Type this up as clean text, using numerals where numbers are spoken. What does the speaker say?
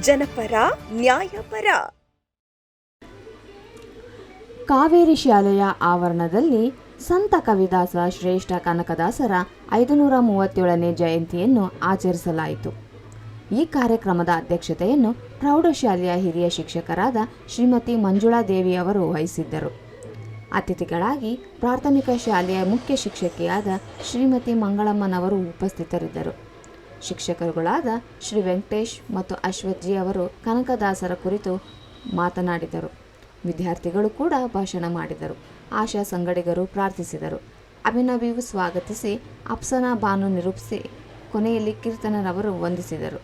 ಜನಪರ ನ್ಯಾಯಪರ. ಕಾವೇರಿ ಶಾಲೆಯ ಆವರಣದಲ್ಲಿ ಸಂತ ಕವಿದಾಸ ಶ್ರೇಷ್ಠ ಕನಕದಾಸರ 537ನೇ ಜಯಂತಿಯನ್ನು ಆಚರಿಸಲಾಯಿತು. ಈ ಕಾರ್ಯಕ್ರಮದ ಅಧ್ಯಕ್ಷತೆಯನ್ನು ಪ್ರೌಢಶಾಲೆಯ ಹಿರಿಯ ಶಿಕ್ಷಕರಾದ ಶ್ರೀಮತಿ ಮಂಜುಳಾದೇವಿ ಅವರು ವಹಿಸಿದ್ದರು. ಅತಿಥಿಗಳಾಗಿ ಪ್ರಾಥಮಿಕ ಶಾಲೆಯ ಮುಖ್ಯ ಶಿಕ್ಷಕಿಯಾದ ಶ್ರೀಮತಿ ಮಂಗಳಮ್ಮನವರು ಉಪಸ್ಥಿತರಿದ್ದರು. ಶಿಕ್ಷಕರುಗಳಾದ ಶ್ರೀ ವೆಂಕಟೇಶ್ ಮತ್ತು ಅಶ್ವಥ್ಜಿ ಅವರು ಕನಕದಾಸರ ಕುರಿತು ಮಾತನಾಡಿದರು. ವಿದ್ಯಾರ್ಥಿಗಳು ಕೂಡ ಭಾಷಣ ಮಾಡಿದರು. ಆಶಾ ಸಂಗಡಿಗರು ಪ್ರಾರ್ಥಿಸಿದರು. ಅಭಿನವಿಯು ಸ್ವಾಗತಿಸಿ, ಅಪ್ಸನಾ ಬಾನು ನಿರೂಪಿಸಿ, ಕೊನೆಯಲ್ಲಿ ಕೀರ್ತನರವರು ವಂದಿಸಿದರು.